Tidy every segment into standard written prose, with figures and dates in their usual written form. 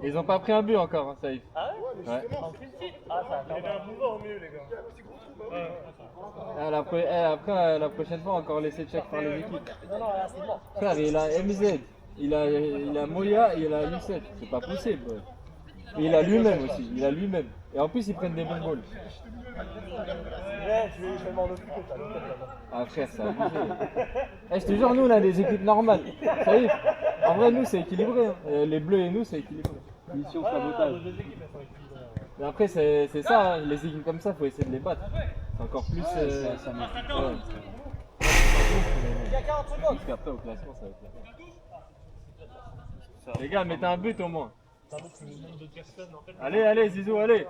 Ils ont pas pris un but encore, hein, Saïf. Ah Ouais. ouais? Ah, ça va. Il y a un mouvement au mieux, les gars. Après, la prochaine fois, encore laisser check par les équipes. Non, là, c'est mort. Frère, il a MZ, il a Moya, il a Lucet. C'est pas possible. Ouais. Et il a lui-même aussi, il a lui-même. Et en plus, ils prennent des bons goals. Ouais, je vais m'en occuper, ça. Ah frère, c'est abusé. Eh, je te jure, nous, on a des équipes normales. Ça y est. En vrai, nous, c'est équilibré. Hein. Les bleus et nous, c'est équilibré. Mission sabotage. Mais après, c'est ça, hein. Les équipes comme ça, faut essayer de les battre. C'est encore plus. Ça ouais. Il y a 40 secondes. Parce qu'après, au classement, ça va être là. Les gars, mettez un but au moins. Allez, allez, Zizou, allez.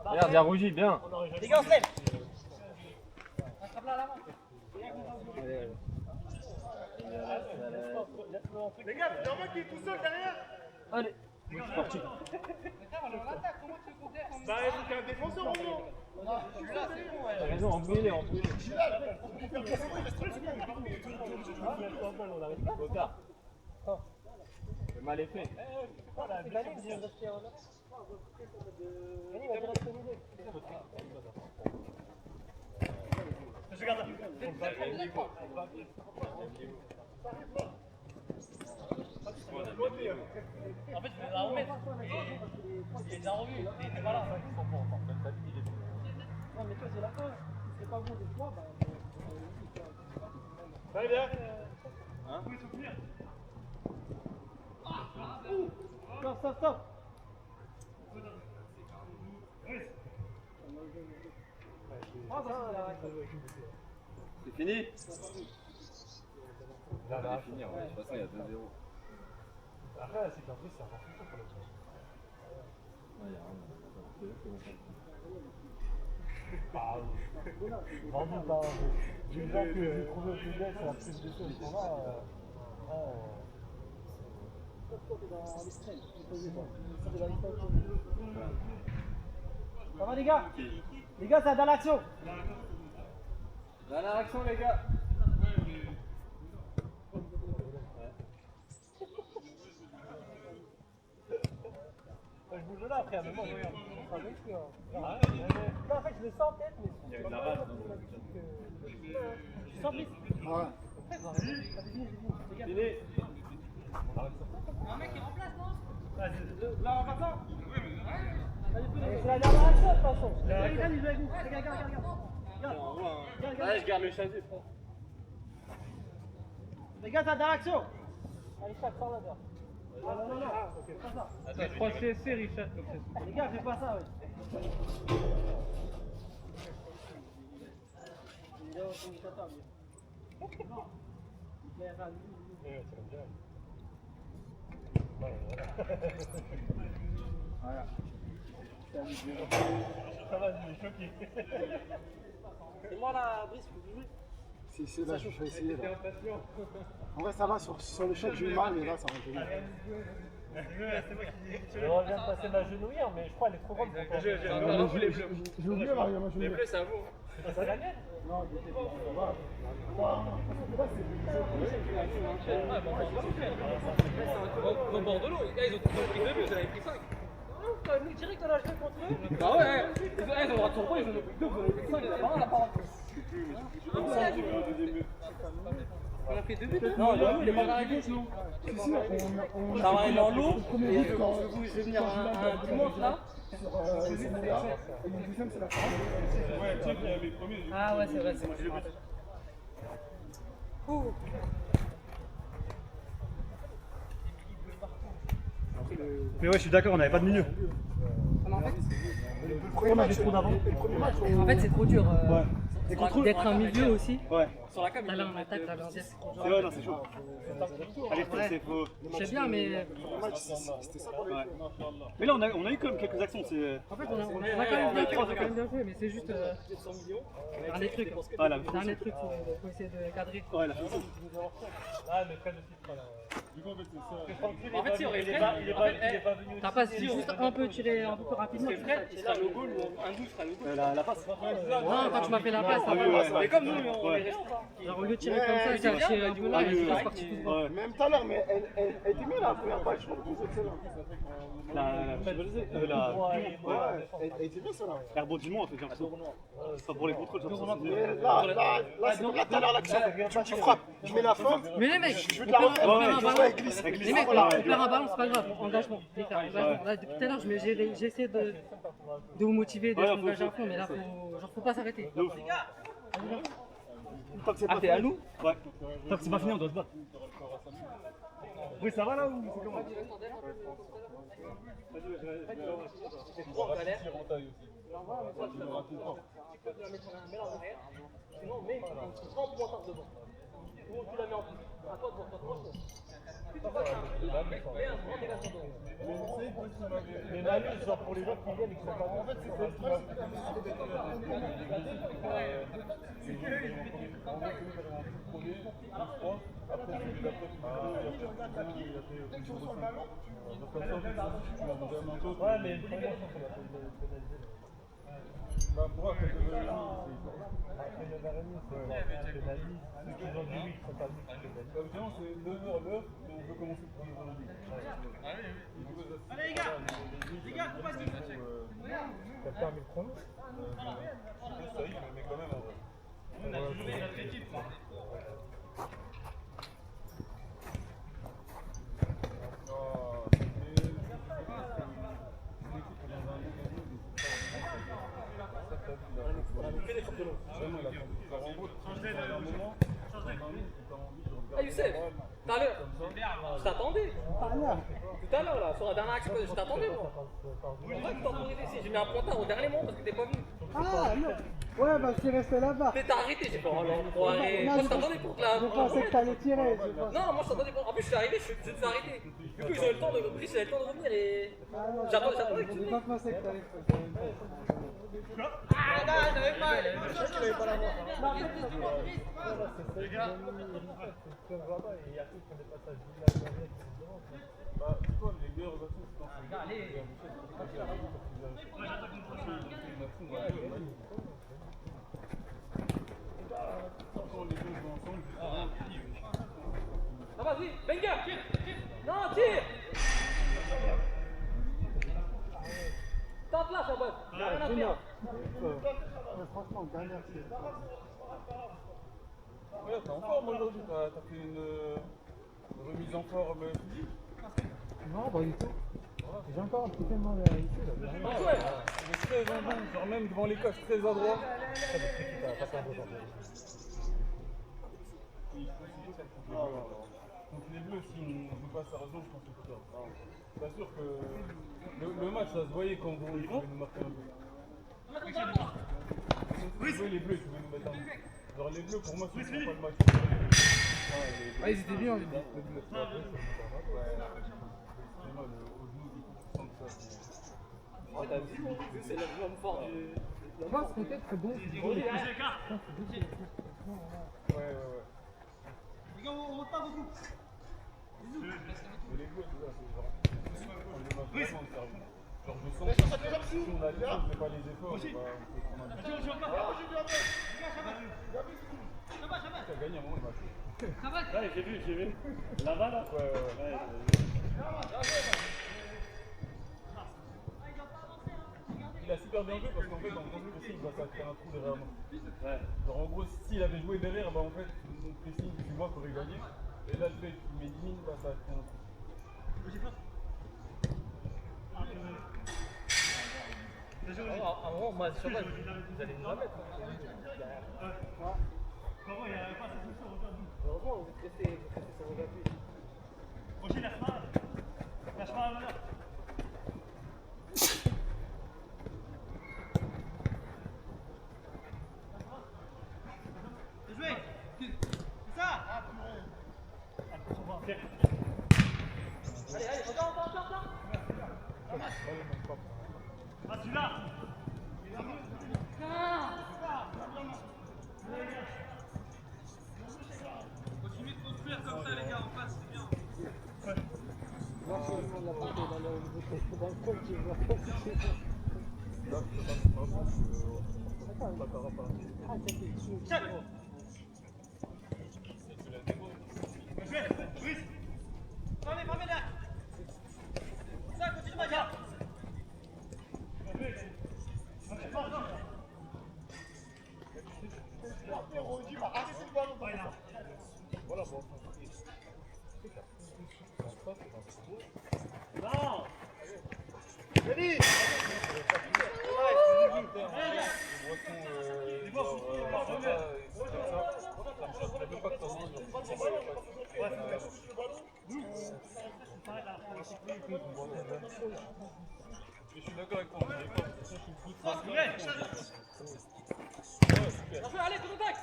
Regarde, il y a rougi, bien. Les gars, on se lève. Les gars, il y en a qui est tout seul derrière. Allez. C'est parti. Bah, il faut qu'il y ait un défenseur au moins. T'as raison, embrouillez-les, embrouillez-les. Bocard. Le mal est fait. En fait, je vais la remettre. Il est déjà revu. Il était pas là. Non, mais toi, c'est la fin. C'est pas bon des fois. Ça va bien? Hein? Stop, stop, stop. C'est fini? Là, Ça va finir, ouais. De toute façon, il y a 2-0. après, c'est qu'en plus, c'est encore plus chaud pour les gens. Ouais, il y a rien. Vraiment pas. Les gens que j'ai trouvés au PDS, c'est la prise de choses qu'on a. Ça va, les gars? Les gars, c'est dans l'action. Dans l'action, les gars. Je bouge là après, mais moi, regarde. Non, en fait, je le sens peut-être, mais. Il y a de la rage, non? Tu sens plus? Ouais. Fini. Un mec qui remplace, non? Là, en passant? C'est la dernière action, de toute façon. Allez, je vais avec vous. Regarde. Allez, je garde le chasier, frère. Les gars, t'as dans l'action. Allez, chaque sort là-dedans. Non. Fais pas ça. Attends, 3 CSC, Richard, comme ça. Les gars, fais pas ça, ouais. Voilà. Ça va, il est choqué. C'est moi là, Brice, faut jouer. C'est là, je vais essayer. Là. En vrai, ça va, sur le shot, j'ai eu mal, mais là, ça va un peu mieux. Je reviens de passer ma genouillère, mais je crois qu'elle est trop grande pour toi. J'ai oublié, Mario, moi, je Les bleus, ça vaut. C'est la mienne? Non, il était pas. Au bord de l'eau, les gars, ils ont pris 2 buts, vous avez pris 5. Nous, direct, on a joué contre eux. Bah ouais, ils ont le droit de surprendre, ils ont pris 2, vous avez pris 5, il y en a pas un, on a pas rentré. On a fait 2 buts? Non, il est pas arrivé, sinon. Si, on Ça va aller dans l'eau, premier et but, je quand vais venir un dimanche là. sur Senegal, et le deuxième, c'est la France. Ouais, tu sais qu'il y a les premiers. Ah ouais, c'est vrai, c'est moi. Mais ouais, je suis d'accord, on n'avait pas de milieu. Le premier match, trop d'avant. En fait, c'est trop dur Et contre eux. d'être un milieu aussi. Ouais. Sur la cam, T'as en attaque, t'as l'ancienne. C'est vrai, non, c'est chaud. Allez, c'est faux. Je sais bien, mais le match, c'était ça. Ouais. Mais là, on a eu quand même quelques actions. C'est. en fait, on a quand même bien joué, mais c'est juste dernier truc. Ah, la Dernier truc, faut essayer de cadrer. Ouais, la fin. Ah, mais près de titre, là. En fait, si on est t'as pas juste un peu tiré un peu plus rapidement. Fred, il sera le goal ou un double sera le goal. La passe. Non, quand tu m'as fait la passe, Mais comme nous, on est restés. genre au lieu de tirer comme ça, il cherchait du mal, il est parti tout droit. Même tout à l'heure, mais elle était mieux la première fois, je trouve que c'est excellent. Elle était bien celle-là. Herbo du monde, j'ai l'impression. C'est pas pour les contrôles, j'ai l'impression. Là, c'est pas tout à l'heure l'action. Tu frappes, je mets la feinte. Mais les mecs, Je on vais te la perd refaire. un ballon. Elle glisse. Les mecs, on perd un ballon, c'est pas grave, engagement. Là, depuis tout à l'heure, j'essaie de vous motiver, d'être engagé à fond, mais là, faut pas s'arrêter. Tant que c'est pas Ah, t'es à fini. nous? Ouais. Tant que c'est pas fini, on doit se battre. Oui, ça va là ou c'est comment? Sinon, mais il prend pour monter devant. Ou tu la mets en plus. À toi de voir toi. Si tu vois qu'il y a un grand dégagement devant. Mais Manu, genre pour les gens qui viennent et qui sont pas bons, en fait, c'est ouais, mais pour moi, bah, pour moi, après 9h30, c'est pénalise. Ceux qui ont dit oui, qui sont pas venus, qui pénalisent. Habituellement, c'est 9h l'heure, mais on peut commencer pour les vendredis. Allez, les gars, vas-y. T'as permis le chrono? Ça y est, mais quand même, en vrai. On a joué notre équipe. Ah Youssef, tout à l'heure, je t'attendais. Tout à l'heure là, sur la dernière action, je t'attendais moi. Pourquoi tu t'entendais ici? J'ai mis un pointeur au dernier moment parce que t'es pas venu. Ah non. Ouais, bah je suis resté là-bas. T'as arrêté, j'ai fait oh non, faut arrêter. Moi je t'attendais pour que la. Je pensais que t'allais tirer. Non, moi je t'attendais pour. En plus je suis arrivé, je te fais arrêter. Du coup j'ai eu le temps de revenir et. J'attendais que tu J'ai venais. pas pensé que t'allais Ah non, j'avais pas. Je sais qu'il avait pas la voix. Ah vas-y, Benga. Non, tire. Tente là, ça va. Rien à faire. Franchement, dernière, c'est. Ouais, t'es en forme aujourd'hui, t'as fait une remise en forme physique. Non, pas du tout. J'ai encore un petit peu mal ici. Ouais, il est très en bon, genre même devant les coches, très adroit. Donc les Bleus, si on joue pas sérieusement, je pense que c'est ça. Je suis pas sûr que le match, ça se voyait quand vous pouvez nous marquer un peu. Oui, les Bleus, tu veux nous mettre un but. Genre les Bleus, pour moi, c'est pas le match. Ah, ils étaient bien, les Bleus. Oh, t'as vu, c'est l'homme fort du. Moi, ce peut-être bon. Ouais. Les gars, on monte pas beaucoup. Mais les Bleus, c'est ça, c'est genre. On les marque vraiment de cerveau. Genre, je sens que si on a dit on fait pas les efforts, bah, on peut prendre un but. T'as gagné un moment le match. Ouais, j'ai vu. Là-bas, là? Ouais. Il a super bien joué parce qu'en fait, dans le contre aussi, il va créer un trou derrière moi. Ouais. Genre, en gros, s'il avait joué derrière, bah en fait, mon pressing du moi aurait gagné. Et là, je fais, il met 10 minutes, bah ça a créé un trou. À un moment, moi, je sais pas, vous allez nous la mettre. Heureusement, vous êtes restés sur vos appuis. Prochaine lâche pas la valeur. Allez, encore. Ah, tu l'as. Continuez de construire comme ça, les gars, en face, c'est bien. Dans le club, tu vois. Là, je peux pas me prendre, ça t'aura pas. Ah, ça fait dessus. Voilà, bon. Je suis d'accord avec toi. Allez, contact.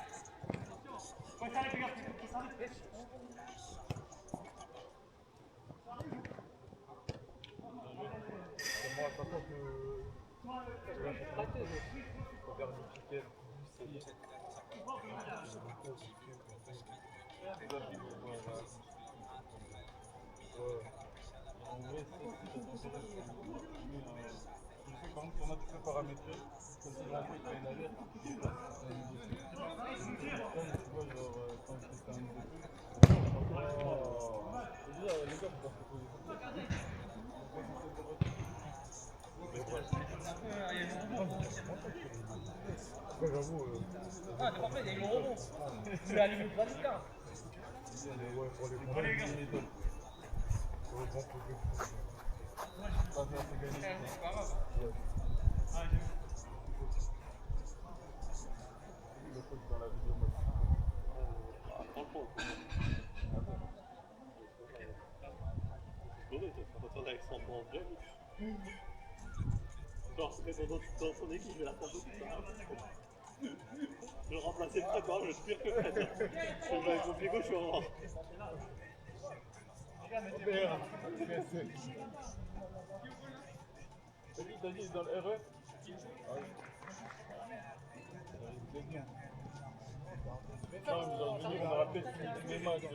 Moi, à chaque fois que faut faire du ticket, par exemple, on a tout paramétré, comme si l'enfant il fait une alerte, tu vois, genre, quand il fait un niveau les gars, faut pas se poser j'avoue, Ah, t'es parfait, il y a eu mon rebond. Tu l'as allumé pas vite là. ouais, pour les bons méthodes. Pour les bons trucs. Pas bien, c'est gagné. C'est pas grave. Le truc dans la vidéo, moi. Avec son bon job. Genre, c'est dans son équipe, je vais la faire beaucoup de temps. Je le remplacer très tard, je suis pire que Fred. Je vais avec mon pied gauche, je suis en rang. T'as dit dans le RE? On aura peut-être fini tous les matchs.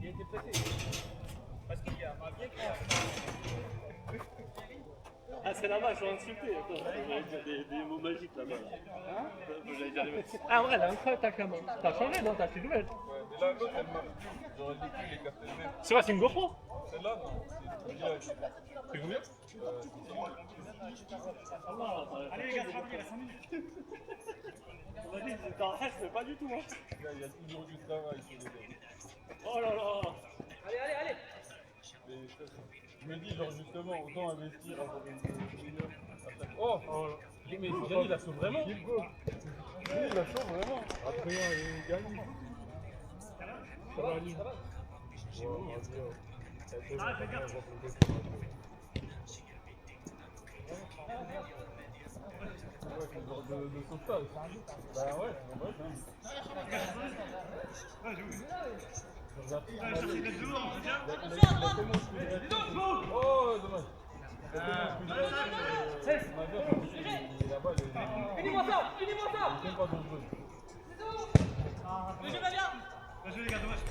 Il était pressé. Parce qu'il y a un bien qui Ah, c'est là-bas, je suis insulté. J'allais dire des mots magiques là-bas. J'allais dire des mots. Ah ouais, là, t'as changé, non? T'as acheté une nouvelle. Ouais, mais là, l'autre, elle marche. J'aurais dit qu'il est capté le même. C'est quoi, c'est une GoPro? Celle-là, non. C'est direct. C'est combien? Allez les gars, il reste 5 minutes. On m'a dit que j'étais en reste, mais pas du tout. Hein. Là, il y a toujours du travail sur les gars. Oh là là. Allez. Mais je me dis, genre, justement, autant investir dans une heure à chaque fois. Oh mais Yann, il la sauve vraiment. Il la sauve vraiment. Après, il gagne. Ça va aller. Ouais, c'est le genre de sauvetage. Bah ouais, c'est vrai, oh, dommage. Finis-moi ça. Il est pas dangereux. Le jeu va bien. Vas-y les gars, dommage.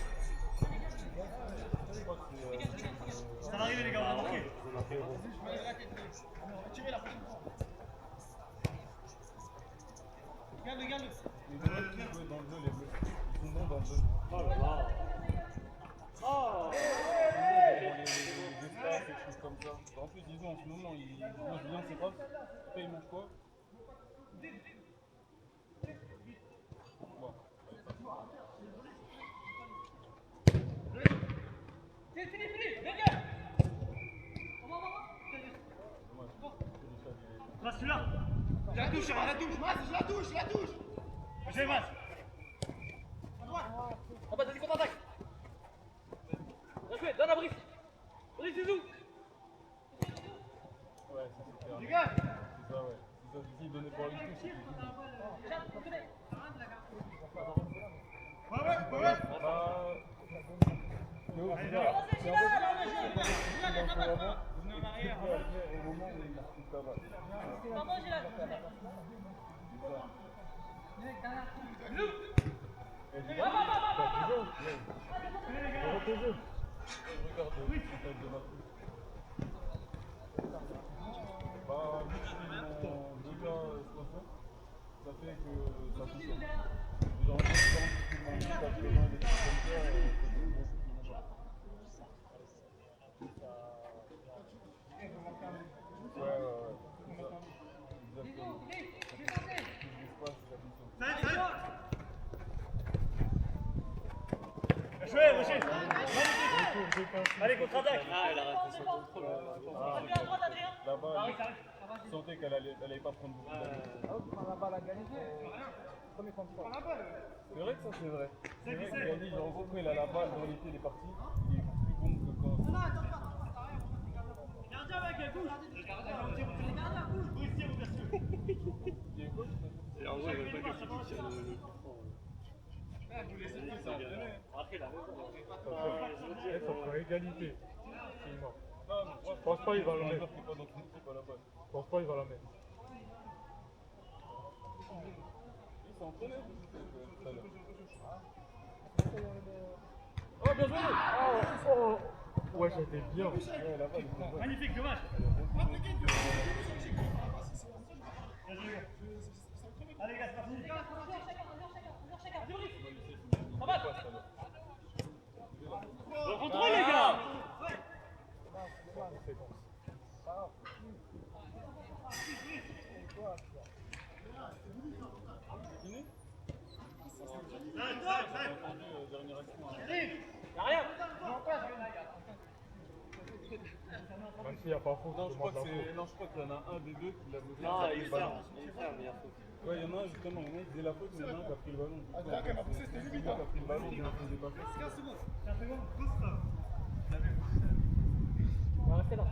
Ça va arriver les gars, on va marquer. Tirez la prochaine fois. Regarde. Ils ont même joué dans le jeu, les bleus. Ils sont bons dans le jeu. Oh là là. Oh. Les espaces, des choses comme ça. En plus, disons, en ce moment, ils mangent bien, c'est pas. Après, ils mangent quoi? Bon, Fini, regarde. Là, celui-là. La touche, la touche. J'ai mal. Ah bah, t'as dit contre-attaque. fais, donne à Brice. Brice, c'est où? Ouais, ça c'est clair. C'est ça, ouais. C'est ça, si donner pour lui tout, c'est fini. Théo, c'est ça. C'est un peu au moment où il se tabasse. Ça fait que ça fonctionne. Genre, Jouez, Rocher. Allez, contre-attaque. Ah, il a raté son contrôle. Là-bas, je sentais qu'elle allait pas prendre beaucoup d'années. C'est vrai que ça, c'est vrai. C'est vrai qu'il a dit, genre, en gros, quand il a la balle dans l'été, il est parti, il est plus bon que quand. Gardien, mec, elle bouge. Et en gros, il veut pas que City tire le coup franc. Après, il a raison. Ça fera égalité. Je pense pas qu'il va la mettre. Je pense pas qu'il va la mettre. Ils sont entraînés. Oh, bien joué! Oh, ouais, j'étais bien. Magnifique, dommage. Allez, gars, c'est parti. Le contrôle, les gars! Même s'il n'y a pas faute, Non, je crois qu'il y en a un des deux qui l'a bloqué. Non, il ferme, mais il y a faute. Ouais, il y en a un justement, il y en a un qui faisait la faute, mais il y en a un qui a pris le ballon. C'est lui qui a pris le ballon, mais il ne faisait pas faute. 15 secondes. 15 secondes, grosse frappe. On va rester là.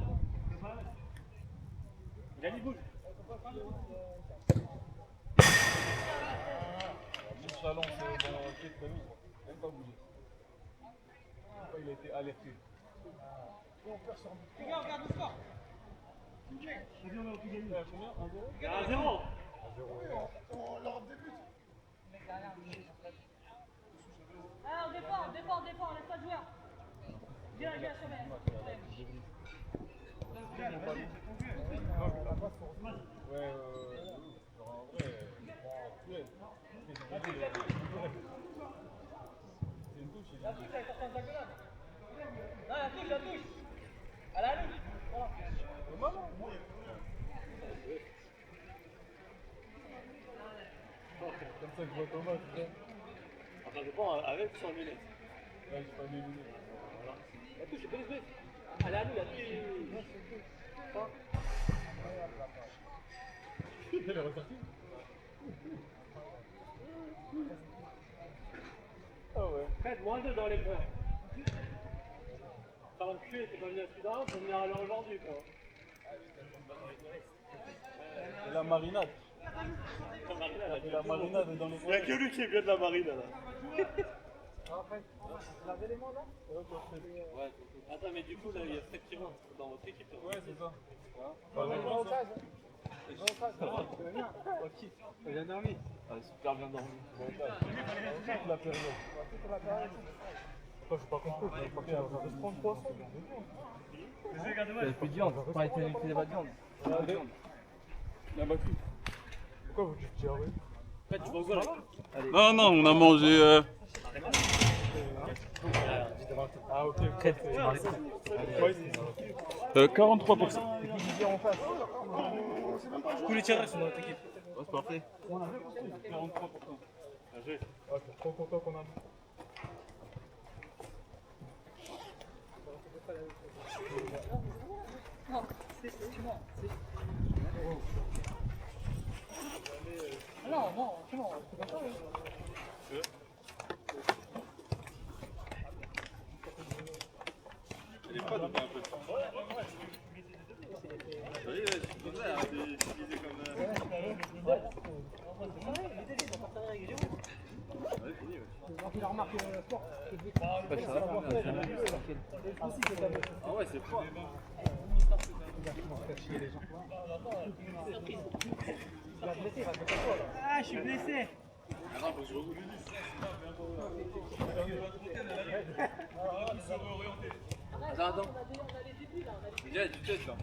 Gagné, bouge. Le chalon, c'est dans le pied de famille, même pas bougé. Il a été alerté. Les gars, regarde le score. Combien on a tout gagné? Combien? 1-0? 1-0. On leur débute. Ah, on défend, laisse pas de joueur. Viens, surveille. Ouais, genre en vrai, ouais. C'est une touche, il La touche, elle est sortie en diagonale. Non, la touche. Elle a allé. Voilà. comme ça que je vois Thomas, tu sais. Enfin, je prends avec ou sans lunettes. Ouais, j'ai pas mes lunettes. La touche, c'est pas les Elle a allé, la touche. Elle est ressortie. Ah ouais. Faites moins 2 dans les points. Ça va me tuer, c'est pas venu à Soudan, faut venir à l'heure aujourd'hui, quoi. Et la marinade. Et la marinade dans les Il n'y a que lui qui est bien de la marine, là. Ouais. Attends, mais du coup, là, il y a Fred qui rentre dans votre équipe. Là. Ouais, c'est ça. T'as bien dormi? Ah, super bien dormi. Toute la période. Attends, j'ai pas compris. Je vais partir dans un restaurant de poisson. Il n'y a plus de viande, faut pas être invité de la viande. Il a battu. Pourquoi vous dites tiens, oui? Fred, tu vas au goal. Non, non, on a mangé. Ah, ok. 43%. Tous les tireurs sont dans notre équipe. Oh, c'est parfait. 43%. Bien joué. Ah, je suis trop content qu'on a. Non, c'est moi. Non, c'est bon, c'est pas ça. pas donc un peu. Oui, je suis bizarre, je suis utilisé comme. Ah ouais, c'est fort. Ah, je suis blessé. Attends, faut que je vous le dise. Attends. Il y a du tête là.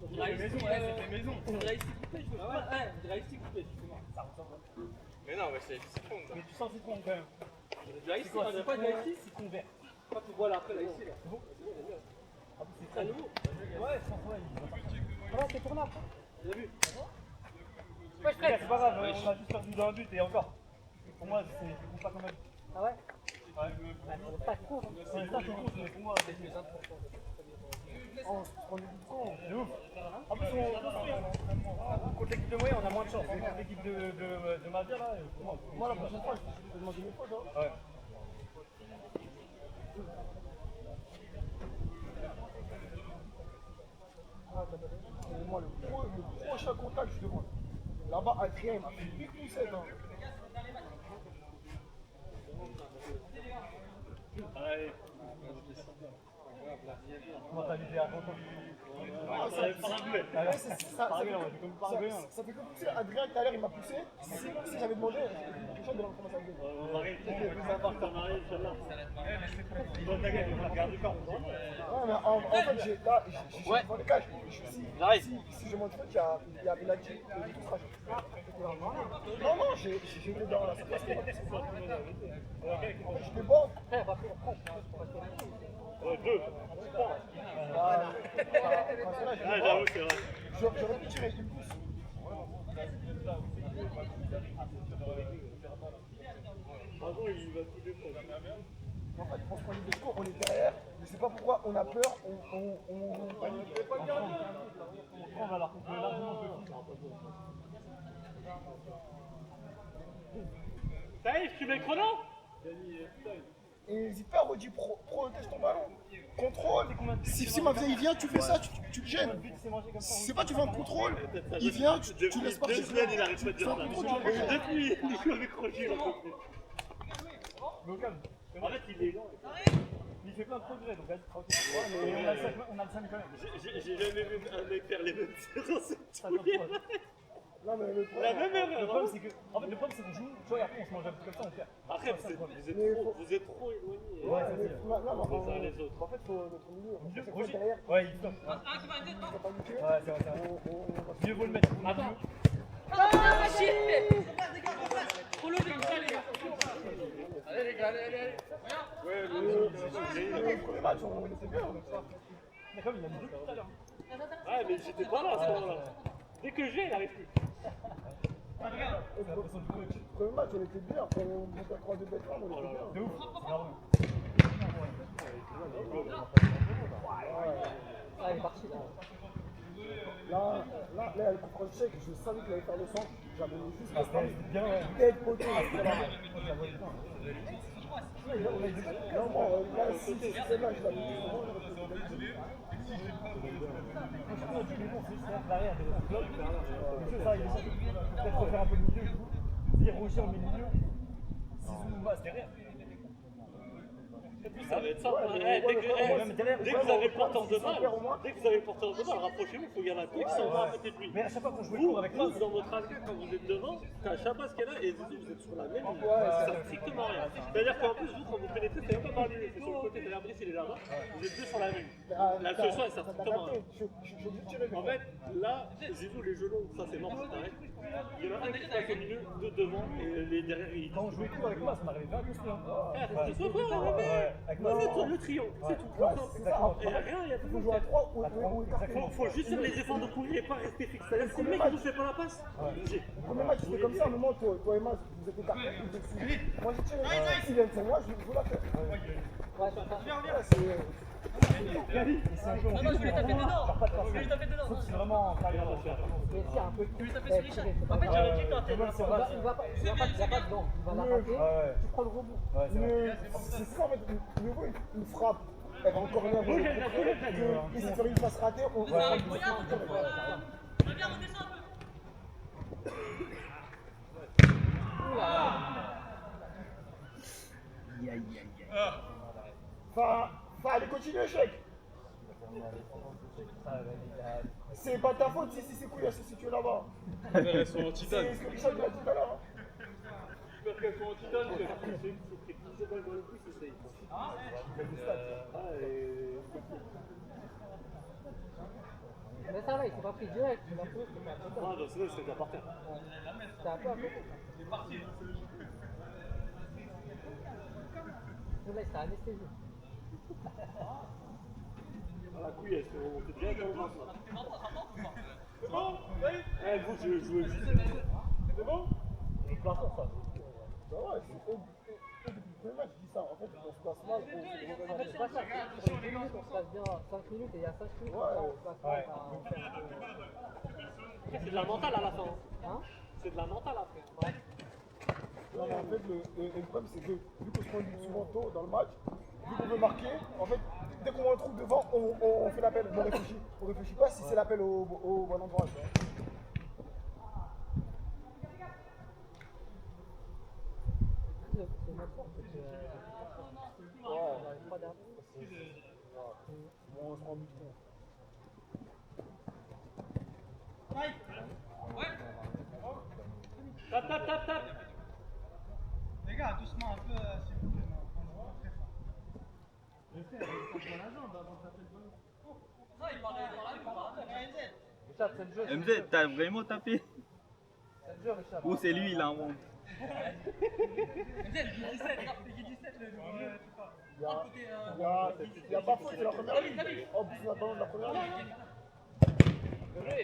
On dirait ici coupé, je veux pas. Ouais, on dirait ici coupé. Mais non, mais c'est citron ça. Mais tu sens citron quand même. Là ici, on dirait pas de là ici. Citron vert. Quand tu vois là après là ici là. C'est très nouveau. Ouais, sans problème. Voilà, c'est pour là. T'as vu? Ouais, c'est pas grave, on a juste perdu dans un but et encore. Pour moi, c'est pas quand même. Ah ouais? Ouais. C'est pas court. C'est ça qui compte, mais pour moi, c'est On est du con. de ouf. En plus, contre l'équipe de moyen, on a moins de chance. Contre l'équipe de Mavia, là, moi, la prochaine fois, je vais demander une fois. Ouais. Moi, le prochain contact, je demande. Là-bas, Adrien, il m'a fait une poussette. Hein. Allez. Mentalité à contre. Ah, ça fait comme pousser. Adrien, tout à l'heure, il m'a poussé. Si j'avais demandé, quelque chose de comment ça me On arrive, c'est plus sympa que ton mari, Inch'Allah. Toi, t'inquiète, on va regarder du corps. Ouais, mais en fait, j'ai devant les cages. Si je monte faute, il y a Belati et tout sera. Non, j'ai été dans la surface. J'étais bon. Deux. Ah, J'avoue, c'est vrai. j'aurais pu tirer une pousse. Bravo, il va tout défendre. En fait, on se prend des discours, on est derrière. Je sais pas pourquoi on a peur, on panique. On va leur couper largement le Taïf, tu mets le chrono? Et n'hésite pas à redire protège ton ballon. Contrôle. Si Mavia il vient, tu fais ça, tu le gênes. C'est pas tu fais un contrôle, il vient, tu laisses partir. 2 semaines, il arrête pas de dire ça. Depuis, il joue avec Roger, il a compris. Mais au calme. En fait, il est lent. Il fait plein de progrès, donc vas-y, tranquille. Mais on a le 5 quand même. J'ai jamais vu un mec faire les mêmes séances. Non, mais le La problème, même Le erreur. problème, c'est que, en fait, le problème, c'est qu'on joue, tu vois, et après, on se mange un peu comme ça, on perd. Après, vous êtes trop éloignés. Ouais, ça, c'est non, Les uns les autres. en fait, faut notre milieu. Mieux, C'est Roger. derrière, Ouais, il stoppe. Un qui va être faut pas niquer. Ouais, c'est vrai, c'est vrai. Mieux vaut le mettre. Attends. Ah, shit! Faut lever comme ça, les gars. Allez, les gars, allez. Le premier match, on était bien. Mais comme il a mis 2 tout à l'heure. Ouais, mais j'étais pas là à ce moment-là. Dès que j'ai, il arrive plus. Le premier match, on était bien. On était à 3 de bêtes, on était bien. De ouf. Ah, il est parti là. Là, quand je sais que je savais qu'il allait faire le centre, j'avais juste Ah, c'était bien, ouais. tête poteau. Non, bon, là, si c'est là, je l'avais dit. Franchement, tu es bon, c'est juste l'arrière de notre club. Donc, ça, il essaie peut-être refaire un peu le milieu, du coup. Dire Roger, on met le milieu. Zizou, bah, c'est derrière. Ça va être simple. Dès que vous avez le porteur de balle, rapprochez-vous, il faut y en a deux qui sont à côté de lui. Mais à chaque fois qu'on joue le Vous, cours avec toi, dans votre avis, quand vous êtes devant, t'as Chapas qui est là et Zizou, vous êtes sur la même ligne. Ça sert strictement à rien. C'est-à-dire qu'en plus, vous, quand vous pénétrez, c'est même pas par le milieu, c'est sur le côté, c'est-à-dire Brice, il est là-bas. Vous êtes deux sur la même ligne. La solution, elle sert strictement à rien. En fait, là, Zizou, les genoux, ça c'est mort, c'est pareil. Il y en a un qui passe au milieu, deux devant et les derrière, ils quand on jouait le cours avec moi, ça m'arrivait bien tous. c'est soit quoi, on avait le triomphe, c'est tout. Et rien, il y a Il faut jouer à 3 ou faut juste faire les efforts de courir et pas rester fixe. C'est-à-dire que le mec qui nous fait pas la passe, bougez. Le premier match, c'était comme ça. À un moment, toi et moi, vous êtes écartés. Moi, j'ai tiré. S'il vient de moi, je vous la fais. C'est un jeu en Non, je vais taper dedans. Je vais taper dedans. c'est vraiment carrière. Je vais taper sur Richard. En fait, j'aurais dit quand t'es dans Il va pas dedans. Il va la rater. Tu prends le rebond. C'est ça, en fait. Il me faut une frappe elle va encore venir voir le contrôle, que essayer de faire une passe ratée, on va Regarde, on descend un peu. Enfin, allez, continue, échec. C'est pas ta faute si c'est couilles si tu es là-bas. Elles sont en titane. C'est ce que Richard lui a dit tout à l'heure. Parce qu'elles sont en titane, c'est pris 10 balles dans le pouce, c'est safe. Mais ça va, il s'est pas pris direct, il a pris, c'est pas trop Ah, non, sinon, il serait déjà par terre. C'est un peu à côté. Là, il s'est anesthésié. Ah, la couille, elle se fait remonter direct dans le ventre, là. C'est bon? Oui? Eh, vous, je veux juste. C'est bon? Le plafond, ça. Bah ouais, c'est depuis le premier match, je dis ça. En fait, on se passe mal. En fait, c'est pas ça. Sur les 10 minutes, on se passe bien 5 minutes et il y a 5 minutes, on se passe mal. C'est de la mentale à la fin. Hein? C'est de la mentale après. Non, mais en fait, le problème, c'est que vu qu'on se prend souvent tôt dans le match, vu qu'on veut marquer, en fait, dès qu'on voit un trou devant, on fait l'appel. On réfléchit pas si c'est l'appel au bon endroit. Tu vois. C'est notre force, c'est que. On n'arrive pas derrière. Bon, on se rend but. Tap, tap, tap, tap. Les gars, doucement un peu, s'il vous plaît. On très fort. Je sais, il prend la jambe avant de taper le ballon. Non, il parle Richard, c'est le jeu. MZ, t'as vraiment tapé? C'est le jeu, Richard. Ou c'est lui, il a honte? Il y a pas faute, c'est la première ligne. En plus, on a ballon de la première ligne.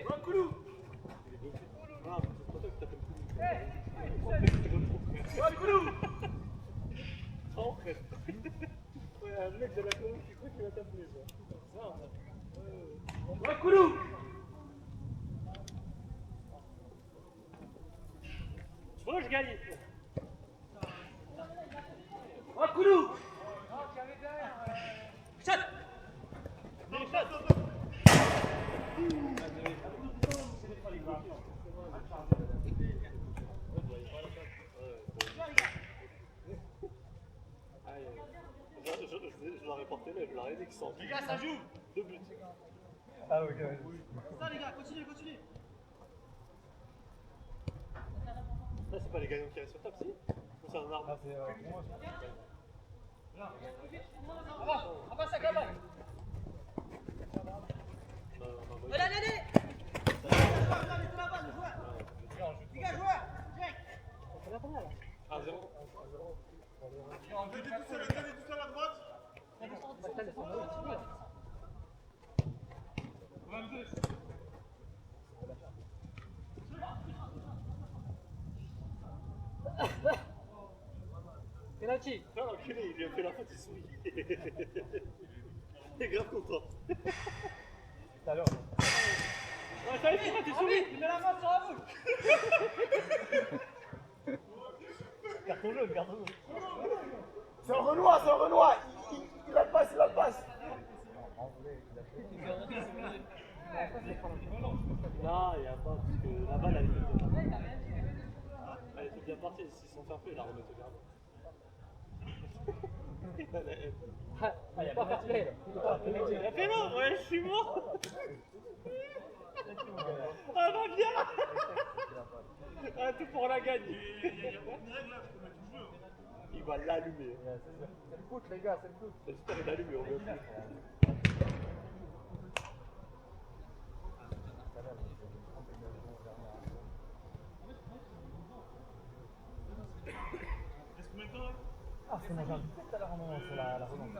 Un coulou. Ah, c'est pour ça que t'as fait le coulou. Oh, frère. Ouais, un mec de la coulou qui croit qu'il va t'appeler, ça. Un coulou. Tu vois, je gagne. Un coulou. Chat. Je l'aurais porté là, je l'aurais dit qu'ils sont. Les gars, ça joue. 2 buts. Ah, ok. Ça, les gars, continuez. Là, c'est pas les gagnants qui restent sur table, si? Ou c'est un arbre? Ah, c'est pour moi, Avance avec la balle. Allez. Les gars, joueur. Direct. C'est la première là. 1-0. On était tout seul à droite. Pascal, c'est un autre. Penalty. Ah, l'enculé, il lui a fait la faute, il sourit. Il est grave content. Tout à l'heure. Ouais, ça y est, t'es souris. Il met la main sur la bouche. Carton jaune. C'est un Renoir. Il a le passe. Non, il n'y a pas, parce que la balle, elle était bien. Elle était bien partie, s'ils sont fair play, la remettre au gardien. Il est pas fair play là. Il a fait non, ouais, je suis mort. Ah, va bien. Ah, tout pour la gagne. Il va l'allumer. C'est le foot, les gars, c'est le foot. J'espère qu'il l'allume, on veut plus. Ah, c'est mon invité tout à l'heure sur la remonte.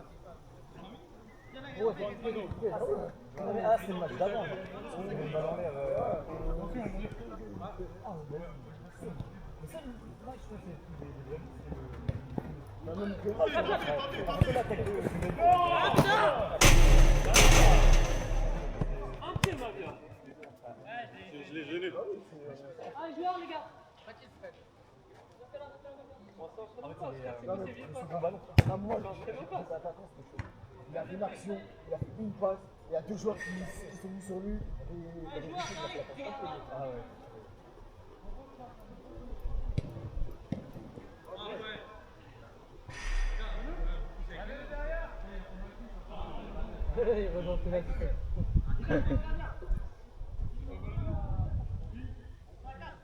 Oh, c'est Ah, c'est le match d'avant. On met le ballon en l'air. Ah, mais ça, moi, je trouve que Un pied, ma bien. Je l'ai gêné. Allez, joueur, les gars. c'est bon ballon. Ah, moi, je suis attaquant, c'est chaud. il a fait une action, il a fait une passe, il y a deux joueurs qui sont mis sur lui, et il a fait la passe. Ah ouais. Il rejoint plus là.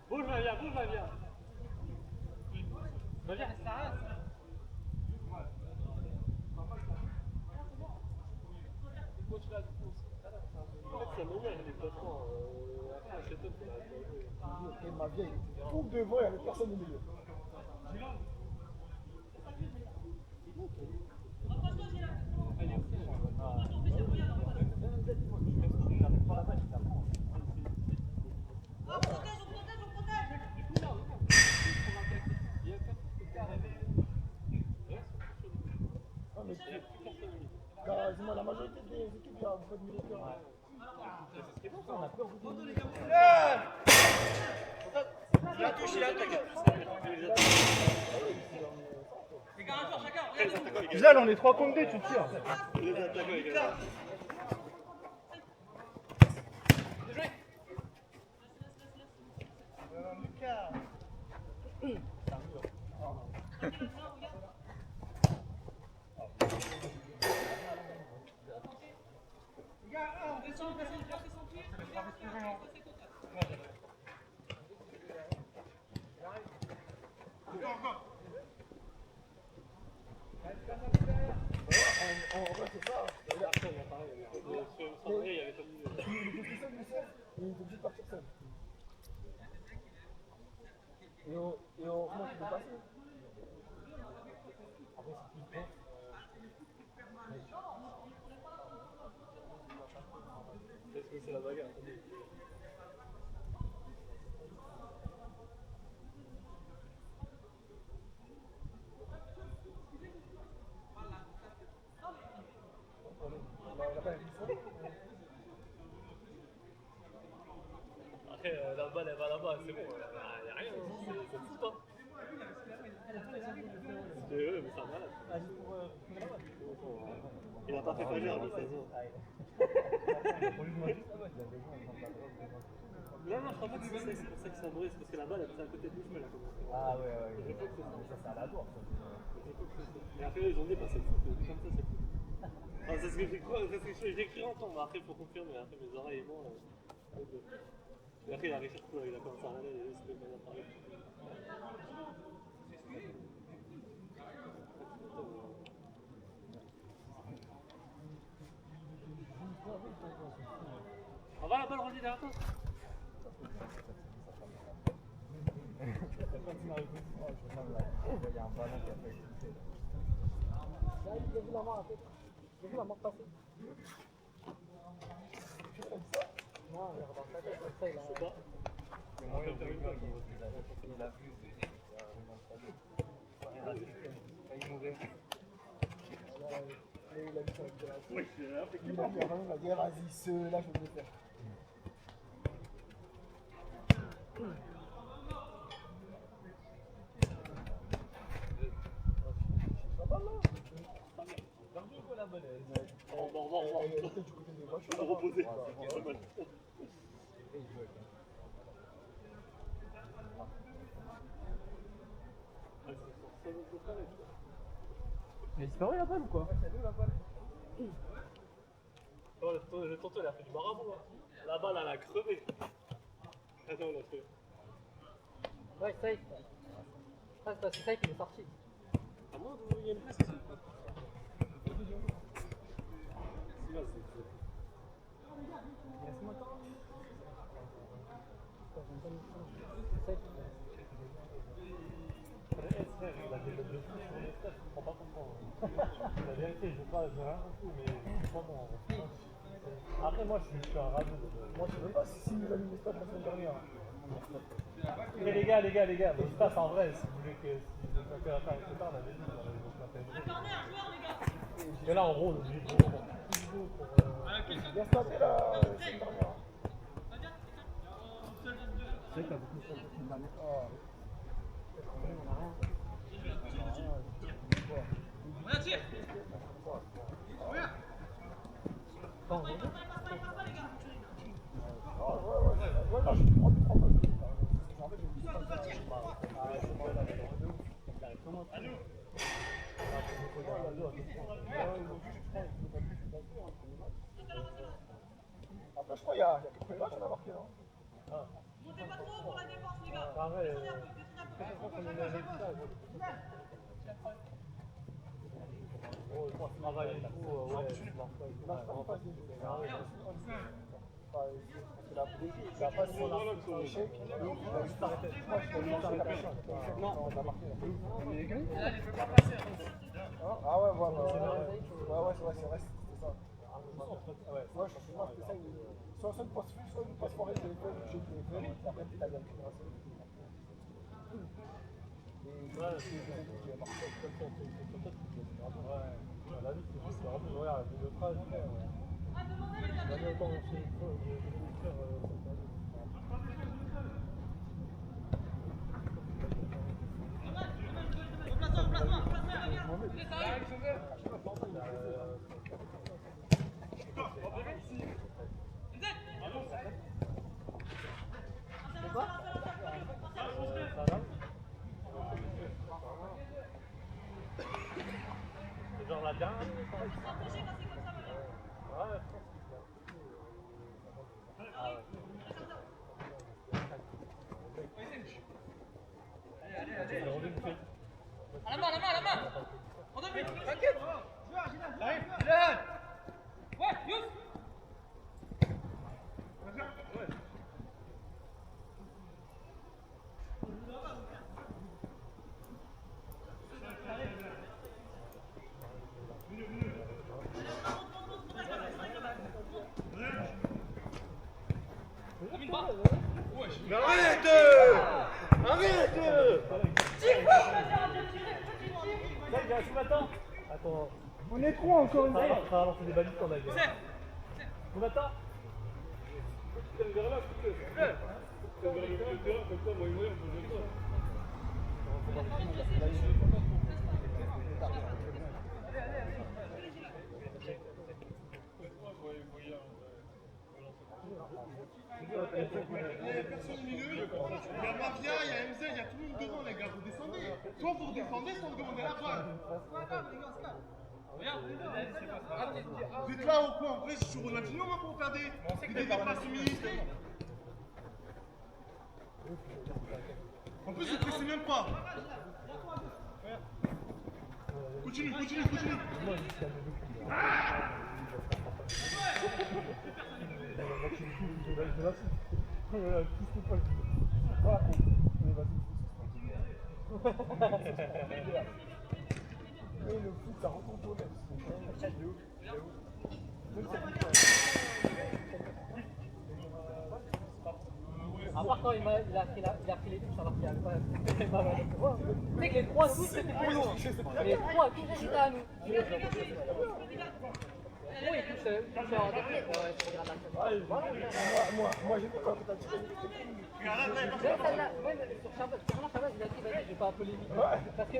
Bouge, va bien, bouge, va bien. Va bien, ça reste. C'est meilleur les déplacements. Après, c'est top. Et ma vieille, tout devant, il n'y avait personne au milieu. Quasiment la majorité des équipes, il y a beaucoup de militaires. On a peur Il a touché, il a attaqué. Les gars, un tour chacun, regardez. Bilal, on est 3 contre 2, tu tires. Les attaquants, les gars. En vrai, c'est ça. Il était tout seul, Youssef, et il était obligé de partir seul. Et heureusement qu'il est passé. Après, c'est plus Est-ce que c'est la bagarre? Après, la balle elle va là-bas, c'est bon, il n'y a rien, c'est fou pas. C'est eux, mais c'est un malade. Il a pas fait Fagère, lui, c'est ça. Non, je crois pas que c'est ça, c'est pour ça que c'est un bruit, c'est parce que la balle elle passe à côté de nous, elle a commencé. Ah ouais, je crois que ça, c'est à la bourre. Et après, ils ont dépassé, c'est comme ça, c'est fou. Ah, c'est ce que j'ai cru entendre, après il faut confirmer, après mes oreilles et moi. Et après il a réussi il a commencé à râler, et c'était pas pareil. On va la balle revenir derrière toi. Il y a un ballon qui a fait expulser. Là, il a vu la main en fait. J'ai vu la main passer. Tu comme ça? Non, il regarde sa tête comme ça, il a. Je sais pas. Mais moi, il a vu, il a vu. Il a vu mourir. Il a vu ça avec de la soupe. Il a vu avant, il a dit vas-y, ceux-là, je vais le faire. On va reposer. Il a disparu la balle ou quoi? Oh, le tonton il a fait du marabout. Hein. La balle elle a crevé. Attends, on l'a fait. Ouais, ça y est. Ah, c'est ça qui est sorti. À moins d'où il y a une place ici. C'est là, c'est. La vérité, je pas, j'ai rien compris, mais c'est pas bon. Après, moi, je suis un radoux. Moi, je ne sais même pas si nous avons mis le stade la semaine dernière. Mais les gars, le staff en vrai, si vous voulez que si vous voulez faire etc., on avait dit, on avait dit. Mais là, en gros, on est obligé de jouer Il a starté la semaine dernière. C'est vrai que t'as beaucoup de choses la semaine dernière. On a tiré. Après, je crois qu'il y a quelques matchs qu'on a marqué, non? Montez pas trop pour la défense, les gars. Pareil. Descendez un peu, descendez un peu. Oh, je crois que travail et tout, ouais. Il a pas son échec, il a juste arrêté. Moi, je l'ai juste arrêté. Non, on a marqué. Ah ouais, voilà. Ouais, c'est vrai, c'était ça. Ouais, je suis c'était ça. Soit une passe fluide, soit une passe forêt téléphone, j'ai le téléphone, et après tu as bien pris. La vie, c'est vraiment, regarde, le phrase, jamais autant de faire c'est genre la dernière. Ouais, À la main. En 2 minutes, t'inquiète. Ouais, Youss. Mais arrête! Attends. On est trois encore une fois. Ça va lancer des balises qu'on a gagné. On attend. Personne au milieu, il y a Mafia, il y a MZ, il y a tout le monde devant, les gars, vous descendez. Soit vous redescendez, soit vous demandez la balle. Vous êtes là au coin, après je suis Ronaldinho moi pour faire des passes illimitées. En plus vous pressez même pas. Continue. Mais le foot, ça rencontre au même. À part quand il a pris les touches alors qu'il y a pas. Tu sais que les 3 touches c'était pour nous. Les 3 touches c'était à nous. Moi il touche en dernier. Moi j'ai vu quand t'as dit. Sur Chabaz, il a dit vas-y, je vais pas appeler vite. Parce que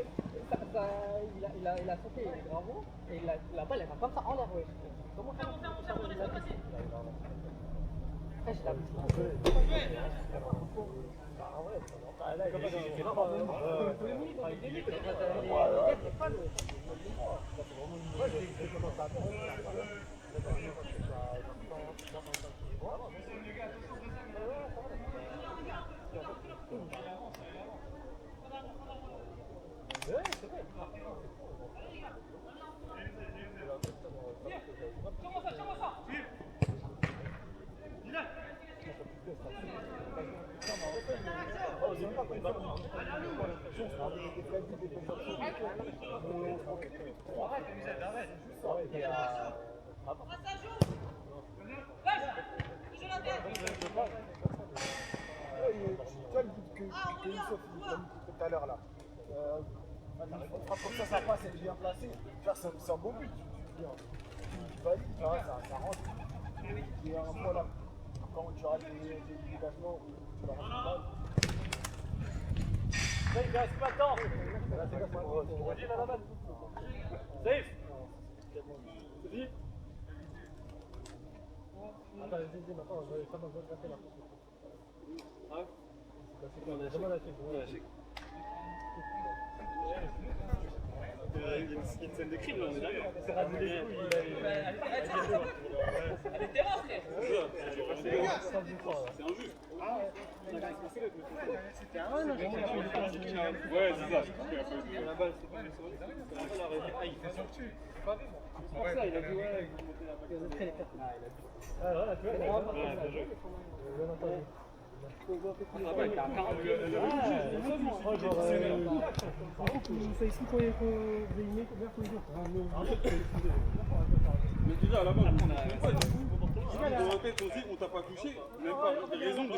il a sauté bravo et la balle elle va comme ça en l'air. Ouais. Comment faire il a passé. Après j'ai la tout à l'heure là. Une frappe comme ça passe, elle est bien placée. C'est un beau but. Tu valides, ça rentre. Il y a un point là. Quand tu rates des dégagements, tu la rentres mal. Il reste pas de temps. Vas-y, va la balle. Safe. Vas-y. Attends, vas-y, maintenant, ça m'a bien cassé là. Ouais. On a jamais lâché. y a une scène de crime là, on est d'accord. Elle était rare, frère. C'est injuste. Ouais, c'est ça. La balle, c'est pas il fait sortir. C'est pour ça, il a dit ouais, il faut monter la balle. Ah, voilà, tu vois, il a Ouais, bien joué. Ah ouais, t'as 40 ça ici quand il faut veiller combien tous les jours. Mais déjà, à la base, dans la tête aussi, on t'a pas touché, même pas. Raison de.